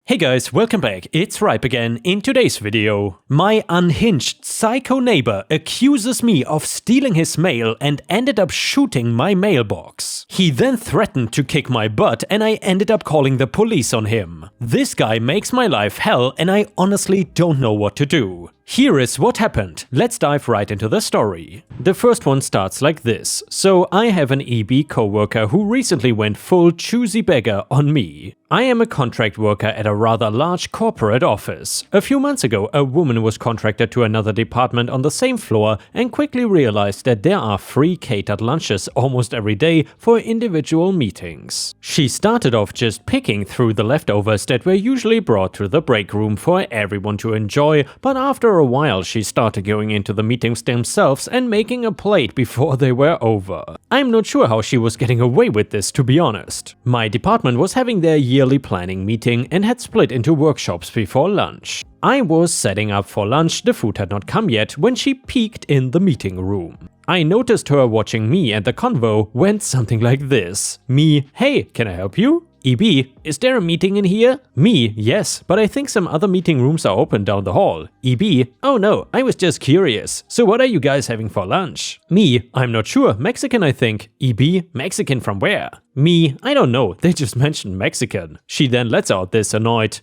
Hey guys, welcome back, it's Ripe again. In today's video, my unhinged psycho neighbor accuses me of stealing his mail and ended up shooting my mailbox. He then threatened to kick my butt and I ended up calling the police on him. This guy makes my life hell and I honestly don't know what to do. Here is what happened. Let's dive right into the story. The first one starts like this. So I have an EB coworker who recently went full choosy beggar on me. I am a contract worker at a rather large corporate office. A few months ago, a woman was contracted to another department on the same floor and quickly realized that there are free catered lunches almost every day for individual meetings. She started off just picking through the leftovers that were usually brought to the break room for everyone to enjoy, but after a while she started going into the meetings themselves and making a plate before they were over. I'm not sure how she was getting away with this, to be honest. My department was having their yearly planning meeting and had split into workshops before lunch. I was setting up for lunch, the food had not come yet, when she peeked in the meeting room. I noticed her watching me and the convo went something like this. Me, hey, can I help you? EB, is there a meeting in here? Me, yes, but I think some other meeting rooms are open down the hall. EB, oh no, I was just curious. So what are you guys having for lunch? Me, I'm not sure, Mexican I think. EB, Mexican from where? Me, I don't know, they just mentioned Mexican. She then lets out this annoyed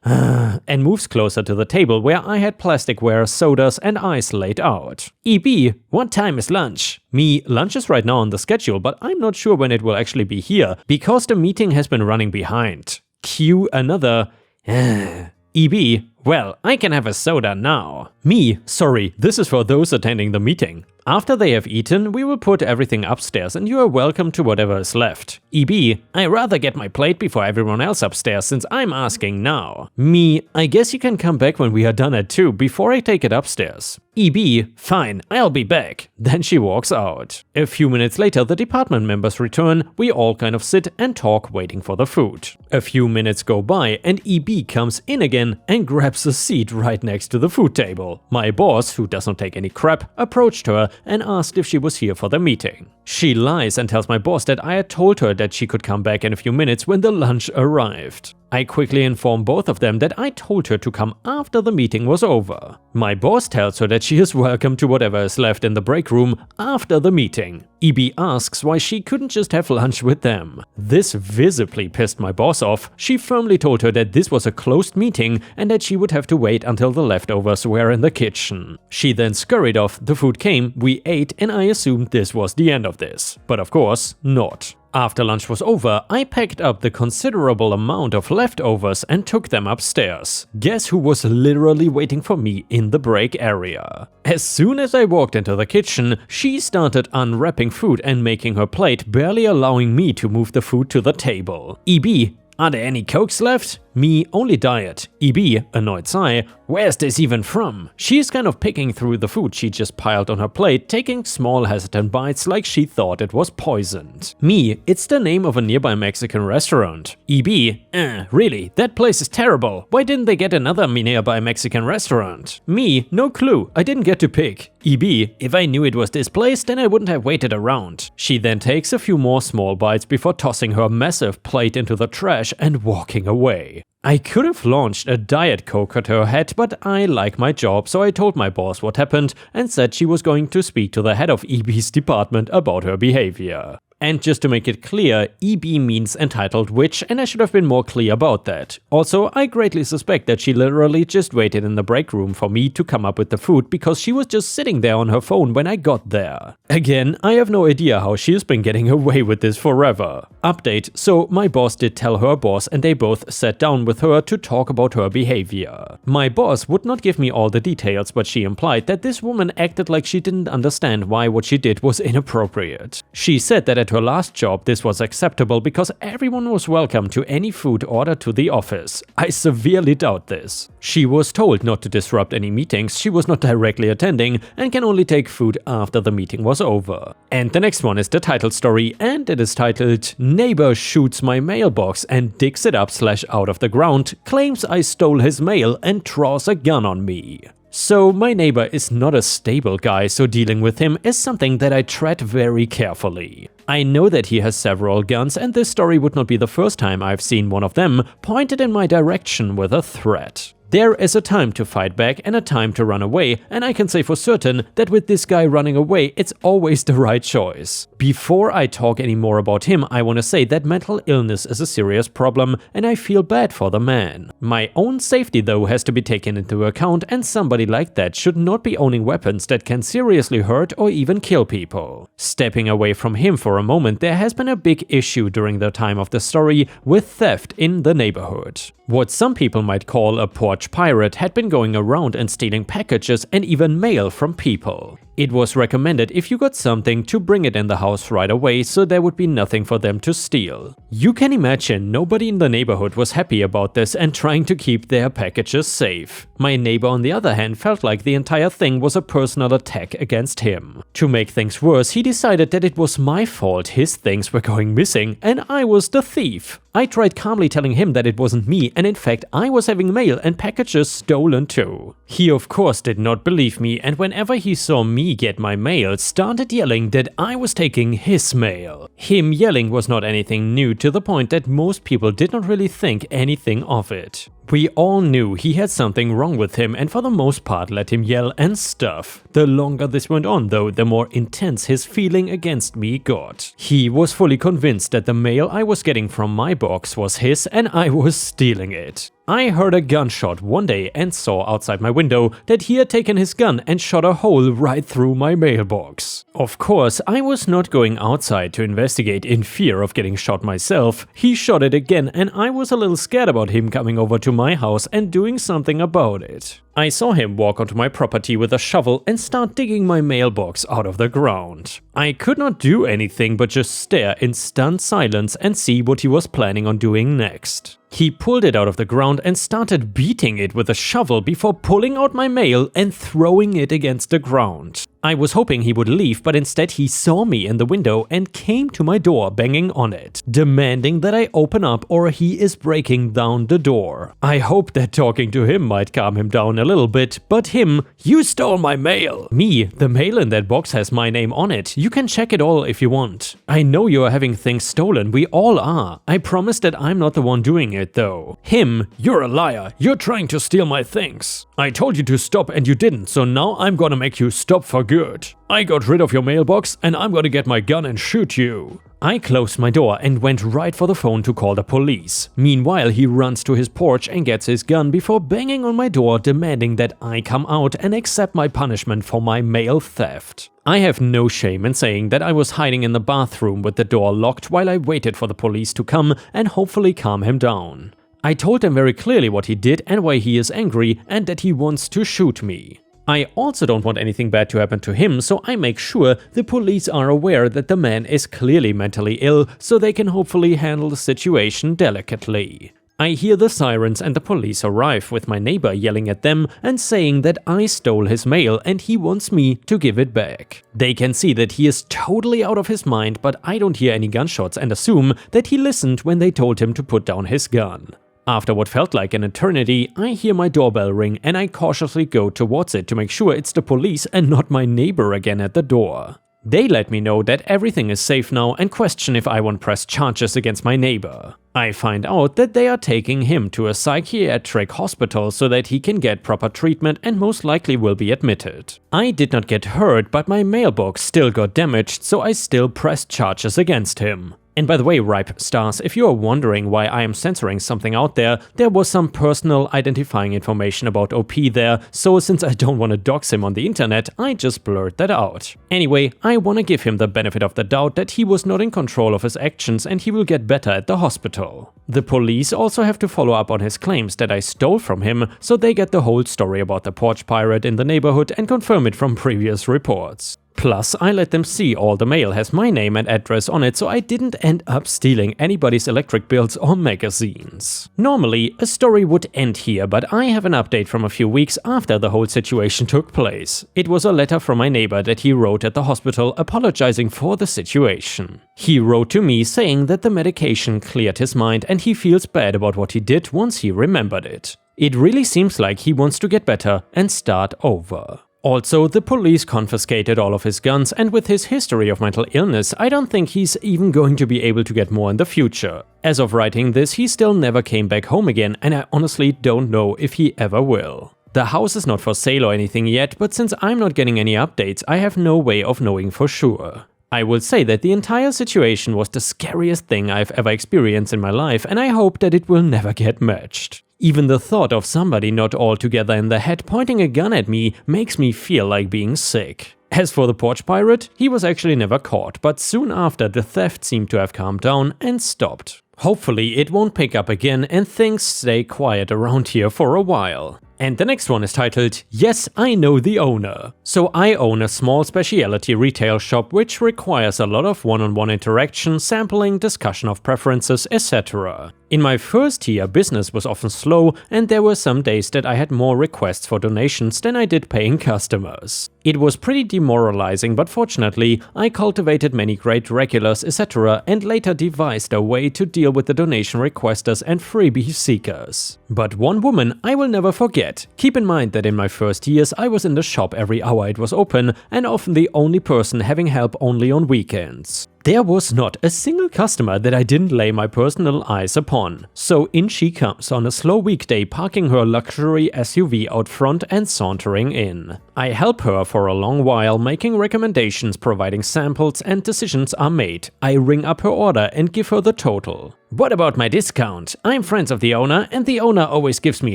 and moves closer to the table where I had plasticware, sodas and ice laid out. EB, what time is lunch? Me, lunch is right now on the schedule, but I'm not sure when it will actually be here, because the meeting has been running behind. Cue another EB, well, I can have a soda now. Me, sorry, this is for those attending the meeting. After they have eaten, we will put everything upstairs and you are welcome to whatever is left. EB, I rather get my plate before everyone else upstairs since I'm asking now. Me, I guess you can come back when we are done at 2 before I take it upstairs. EB, fine, I'll be back. Then she walks out. A few minutes later, the department members return, we all kind of sit and talk waiting for the food. A few minutes go by and EB comes in again and grabs a seat right next to the food table. My boss, who does not take any crap, approached her and asked if she was here for the meeting. She lies and tells my boss that I had told her that she could come back in a few minutes when the lunch arrived. I quickly inform both of them that I told her to come after the meeting was over. My boss tells her that she is welcome to whatever is left in the break room after the meeting. EB asks why she couldn't just have lunch with them. This visibly pissed my boss off. She firmly told her that this was a closed meeting and that she would have to wait until the leftovers were in the kitchen. She then scurried off, the food came, we ate, and I assumed this was the end of this. But of course, not. After lunch was over, I packed up the considerable amount of leftovers and took them upstairs. Guess who was literally waiting for me in the break area? As soon as I walked into the kitchen, she started unwrapping food and making her plate, barely allowing me to move the food to the table. EB, are there any Cokes left? Me, only diet. EB, annoyed sigh, where's this even from? She's kind of picking through the food she just piled on her plate, taking small hesitant bites like she thought it was poisoned. Me, it's the name of a nearby Mexican restaurant. EB, really, that place is terrible. Why didn't they get another nearby Mexican restaurant? Me, no clue, I didn't get to pick. EB, if I knew it was this place, then I wouldn't have waited around. She then takes a few more small bites before tossing her massive plate into the trash and walking away. I could have launched a Diet Coke at her head, but I like my job, so I told my boss what happened and said she was going to speak to the head of EB's department about her behavior. And just to make it clear, EB means entitled witch, and I should have been more clear about that. Also, I greatly suspect that she literally just waited in the break room for me to come up with the food because she was just sitting there on her phone when I got there. Again, I have no idea how she has been getting away with this forever. Update, so my boss did tell her boss and they both sat down with her to talk about her behavior. My boss would not give me all the details, but she implied that this woman acted like she didn't understand why what she did was inappropriate. She said that at her last job this was acceptable because everyone was welcome to any food ordered to the office. I severely doubt this. She was told not to disrupt any meetings she was not directly attending and can only take food after the meeting was over. And the next one is the title story, and it is titled Neighbor Shoots My Mailbox and Digs It Up / out of the ground, claims I stole his mail and draws a gun on me. So my neighbor is not a stable guy, so dealing with him is something that I tread very carefully. I know that he has several guns, and this story would not be the first time I've seen one of them pointed in my direction with a threat. There is a time to fight back and a time to run away, and I can say for certain that with this guy running away, it's always the right choice. Before I talk any more about him, I want to say that mental illness is a serious problem, and I feel bad for the man. My own safety though has to be taken into account, and somebody like that should not be owning weapons that can seriously hurt or even kill people. Stepping away from him for a moment, there has been a big issue during the time of the story with theft in the neighborhood. What some people might call a porch pirate had been going around and stealing packages and even mail from people. It was recommended if you got something to bring it in the house right away so there would be nothing for them to steal. You can imagine nobody in the neighborhood was happy about this and trying to keep their packages safe. My neighbor on the other hand felt like the entire thing was a personal attack against him. To make things worse, he decided that it was my fault his things were going missing and I was the thief. I tried calmly telling him that it wasn't me and in fact I was having mail and packages stolen too. He of course did not believe me, and whenever he saw me get my mail, started yelling that I was taking his mail. Him yelling was not anything new, to the point that most people did not really think anything of it. We all knew he had something wrong with him and for the most part let him yell and stuff. The longer this went on though, the more intense his feeling against me got. He was fully convinced that the mail I was getting from my box was his and I was stealing it. I heard a gunshot one day and saw outside my window that he had taken his gun and shot a hole right through my mailbox. Of course, I was not going outside to investigate in fear of getting shot myself. He shot it again and I was a little scared about him coming over to my house and doing something about it. I saw him walk onto my property with a shovel and start digging my mailbox out of the ground. I could not do anything but just stare in stunned silence and see what he was planning on doing next. He pulled it out of the ground and started beating it with a shovel before pulling out my mail and throwing it against the ground. I was hoping he would leave, but instead he saw me in the window and came to my door banging on it, demanding that I open up or he is breaking down the door. I hoped that talking to him might calm him down a little bit, but him, "You stole my mail!" Me, "The mail in that box has my name on it. You can check it all if you want. I know you are having things stolen, we all are. I promise that I'm not the one doing it though." Him, "You're a liar. You're trying to steal my things. I told you to stop and you didn't, so now I'm gonna make you stop for good. I got rid of your mailbox and I'm gonna get my gun and shoot you." I closed my door and went right for the phone to call the police. Meanwhile, he runs to his porch and gets his gun before banging on my door, demanding that I come out and accept my punishment for my mail theft. I have no shame in saying that I was hiding in the bathroom with the door locked while I waited for the police to come and hopefully calm him down. I told him very clearly what he did and why he is angry and that he wants to shoot me. I also don't want anything bad to happen to him, so I make sure the police are aware that the man is clearly mentally ill, so they can hopefully handle the situation delicately. I hear the sirens and the police arrive, with my neighbor yelling at them and saying that I stole his mail and he wants me to give it back. They can see that he is totally out of his mind, but I don't hear any gunshots and assume that he listened when they told him to put down his gun. After what felt like an eternity, I hear my doorbell ring and I cautiously go towards it to make sure it's the police and not my neighbor again at the door. They let me know that everything is safe now and question if I want to press charges against my neighbor. I find out that they are taking him to a psychiatric hospital so that he can get proper treatment and most likely will be admitted. I did not get hurt, but my mailbox still got damaged, so I still pressed charges against him. And by the way, Ripe Stars, if you are wondering why I am censoring something out there was some personal identifying information about OP there, so since I don't want to dox him on the internet, I just blurred that out. Anyway, I want to give him the benefit of the doubt that he was not in control of his actions and he will get better at the hospital. The police also have to follow up on his claims that I stole from him, so they get the whole story about the porch pirate in the neighborhood and confirm it from previous reports. Plus, I let them see all the mail has my name and address on it, so I didn't end up stealing anybody's electric bills or magazines. Normally, a story would end here, but I have an update from a few weeks after the whole situation took place. It was a letter from my neighbor that he wrote at the hospital apologizing for the situation. He wrote to me saying that the medication cleared his mind and he feels bad about what he did once he remembered it. It really seems like he wants to get better and start over. Also, the police confiscated all of his guns, and with his history of mental illness, I don't think he's even going to be able to get more in the future. As of writing this, he still never came back home again, and I honestly don't know if he ever will. The house is not for sale or anything yet, but since I'm not getting any updates, I have no way of knowing for sure. I will say that the entire situation was the scariest thing I've ever experienced in my life, and I hope that it will never get matched. Even the thought of somebody not altogether in the head pointing a gun at me makes me feel like being sick. As for the porch pirate, he was actually never caught, but soon after the theft seemed to have calmed down and stopped. Hopefully it won't pick up again and things stay quiet around here for a while. And the next one is titled, Yes, I Know the Owner. So I own a small specialty retail shop which requires a lot of one-on-one interaction, sampling, discussion of preferences, etc. In my first year, business was often slow and there were some days that I had more requests for donations than I did paying customers. It was pretty demoralizing, but fortunately, I cultivated many great regulars, etc. and later devised a way to deal with the donation requesters and freebie seekers. But one woman I will never forget. Keep in mind that in my first years I was in the shop every hour it was open and often the only person having help only on weekends. There was not a single customer that I didn't lay my personal eyes upon. So in she comes on a slow weekday, parking her luxury SUV out front and sauntering in. I help her for a long while, making recommendations, providing samples, and decisions are made. I ring up her order and give her the total. What about my discount? I'm friends of the owner and the owner always gives me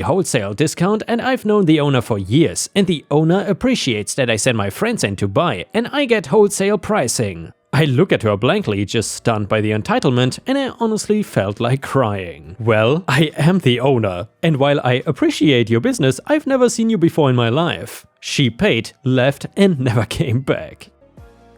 wholesale discount, and I've known the owner for years and the owner appreciates that I send my friends in to buy and I get wholesale pricing. I look at her blankly, just stunned by the entitlement, and I honestly felt like crying. Well, I am the owner, and while I appreciate your business, I've never seen you before in my life. She paid, left, and never came back.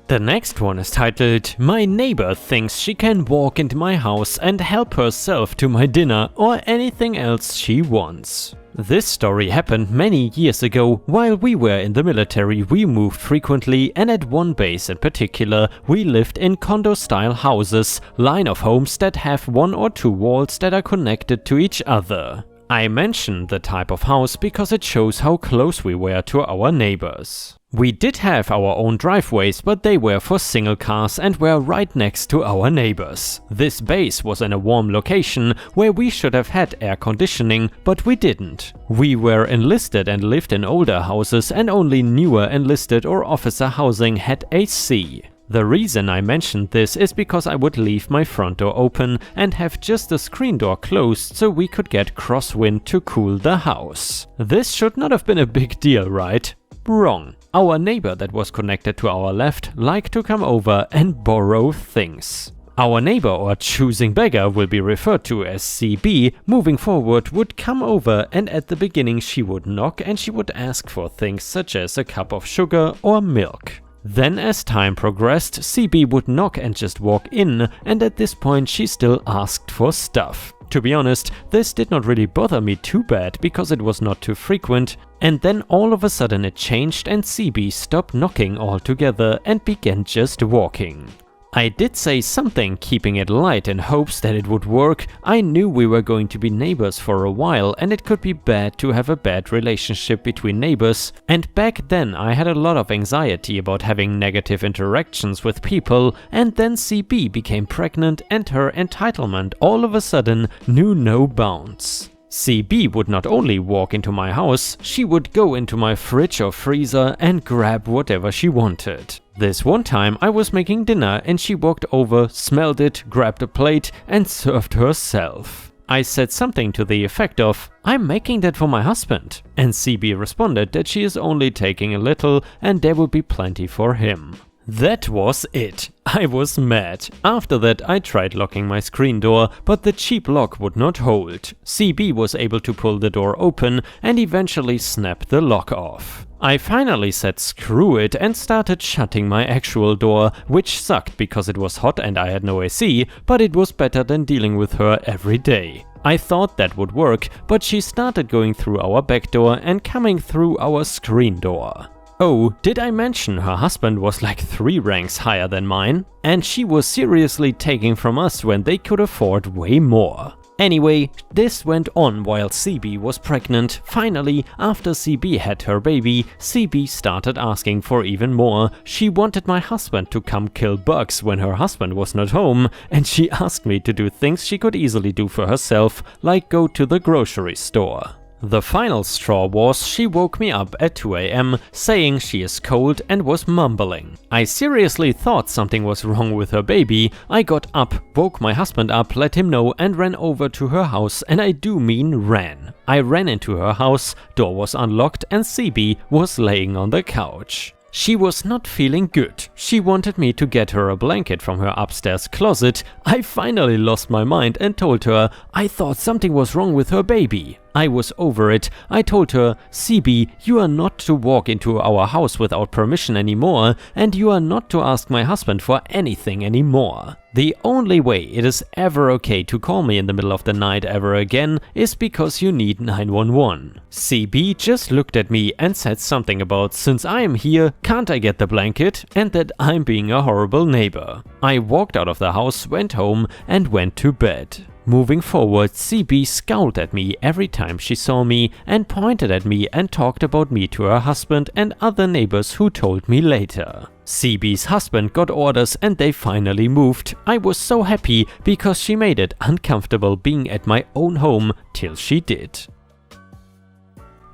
The next one is titled, My neighbor thinks she can walk into my house and help herself to my dinner or anything else she wants. This story happened many years ago. While we were in the military, we moved frequently, and at one base in particular, we lived in condo-style houses, line of homes that have one or two walls that are connected to each other. I mention the type of house because it shows how close we were to our neighbors. We did have our own driveways, but they were for single cars and were right next to our neighbors. This base was in a warm location where we should have had air conditioning, but we didn't. We were enlisted and lived in older houses, and only newer enlisted or officer housing had AC. The reason I mentioned this is because I would leave my front door open and have just the screen door closed so we could get crosswind to cool the house. This should not have been a big deal, right? Wrong. Our neighbor that was connected to our left liked to come over and borrow things. Our neighbor, or choosing beggar, will be referred to as CB, moving forward would come over, and at the beginning she would knock and she would ask for things such as a cup of sugar or milk. Then as time progressed, CB would knock and just walk in, and at this point she still asked for stuff. To be honest, this did not really bother me too bad because it was not too frequent, and then all of a sudden it changed and CB stopped knocking altogether and began just walking. I did say something, keeping it light in hopes that it would work. I knew we were going to be neighbors for a while and it could be bad to have a bad relationship between neighbors, and back then I had a lot of anxiety about having negative interactions with people, and then CB became pregnant and her entitlement all of a sudden knew no bounds. CB would not only walk into my house, she would go into my fridge or freezer and grab whatever she wanted. This one time I was making dinner and she walked over, smelled it, grabbed a plate and served herself. I said something to the effect of, "I'm making that for my husband," and CB responded that she is only taking a little and there will be plenty for him. That was it. I was mad. After that I tried locking my screen door, but the cheap lock would not hold. CB was able to pull the door open and eventually snap the lock off. I finally said screw it and started shutting my actual door, which sucked because it was hot and I had no AC, but it was better than dealing with her every day. I thought that would work, but she started going through our back door and coming through our screen door. Oh, did I mention her husband was like 3 ranks higher than mine? And she was seriously taking from us when they could afford way more. Anyway, this went on while CB was pregnant. Finally, after CB had her baby, CB started asking for even more. She wanted my husband to come kill bugs when her husband was not home, and she asked me to do things she could easily do for herself, like go to the grocery store. The final straw was she woke me up at 2 AM saying she is cold and was mumbling. I seriously thought something was wrong with her baby. I got up, woke my husband up, let him know, and ran over to her house, and I do mean ran. I ran into her house, door was unlocked, and CB was laying on the couch. She was not feeling good. She wanted me to get her a blanket from her upstairs closet. I finally lost my mind and told her I thought something was wrong with her baby. I was over it. I told her, CB, you are not to walk into our house without permission anymore, and you are not to ask my husband for anything anymore. The only way it is ever okay to call me in the middle of the night ever again is because you need 911. CB just looked at me and said something about, since I am here, can't I get the blanket? And that I'm being a horrible neighbor. I walked out of the house, went home, and went to bed. Moving forward, CB scowled at me every time she saw me and pointed at me and talked about me to her husband and other neighbors who told me later. CB's husband got orders and they finally moved. I was so happy because she made it uncomfortable being at my own home till she did.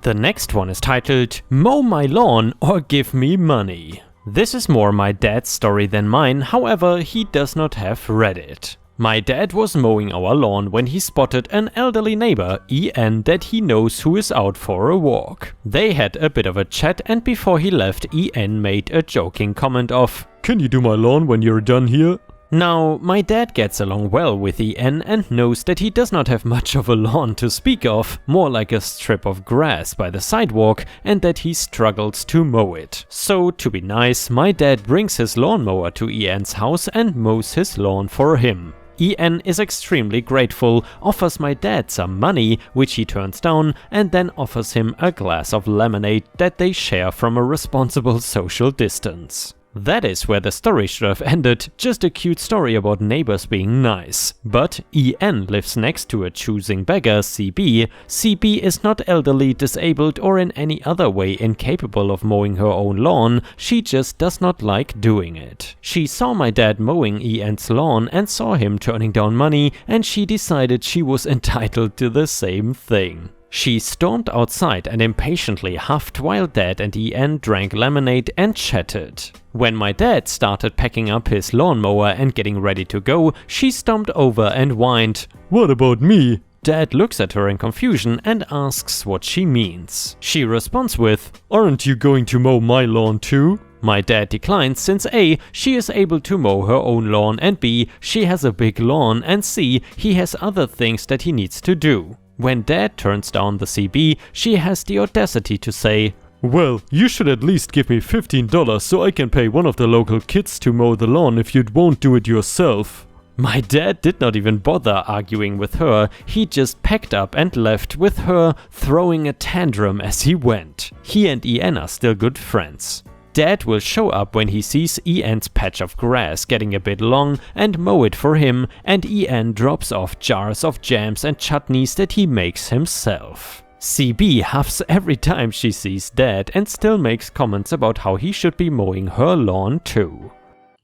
The next one is titled, Mow My Lawn or Give Me Money. This is more my dad's story than mine, however, he does not have read it. My dad was mowing our lawn when he spotted an elderly neighbor, EN, that he knows who is out for a walk. They had a bit of a chat and before he left, EN made a joking comment of, "Can you do my lawn when you're done here?" Now, my dad gets along well with EN and knows that he does not have much of a lawn to speak of, more like a strip of grass by the sidewalk, and that he struggles to mow it. So, to be nice, my dad brings his lawnmower to EN's house and mows his lawn for him. EN is extremely grateful, offers my dad some money, which he turns down, and then offers him a glass of lemonade that they share from a responsible social distance. That is where the story should have ended, just a cute story about neighbors being nice. But EN lives next to a choosing beggar, CB. CB is not elderly, disabled, or in any other way incapable of mowing her own lawn, she just does not like doing it. She saw my dad mowing EN's lawn and saw him turning down money, and she decided she was entitled to the same thing. She stormed outside and impatiently huffed while Dad and EN drank lemonade and chatted. When my dad started packing up his lawnmower and getting ready to go, she stomped over and whined, "What about me?" Dad looks at her in confusion and asks what she means. She responds with, "Aren't you going to mow my lawn too?" My dad declines since A, she is able to mow her own lawn, and B, she has a big lawn, and C, he has other things that he needs to do. When Dad turns down the CB, she has the audacity to say, "Well, you should at least give me $15 so I can pay one of the local kids to mow the lawn if you won't do it yourself." My dad did not even bother arguing with her, he just packed up and left with her throwing a tantrum as he went. He and EN are still good friends. Dad will show up when he sees EN's patch of grass getting a bit long and mow it for him, and EN drops off jars of jams and chutneys that he makes himself. CB huffs every time she sees Dad and still makes comments about how he should be mowing her lawn too.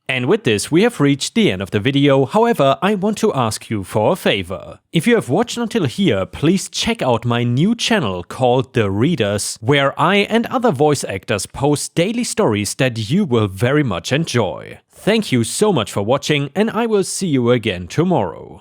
And with this, we have reached the end of the video. However, I want to ask you for a favor. If you have watched until here, please check out my new channel called The Readers, where I and other voice actors post daily stories that you will very much enjoy. Thank you so much for watching, and I will see you again tomorrow.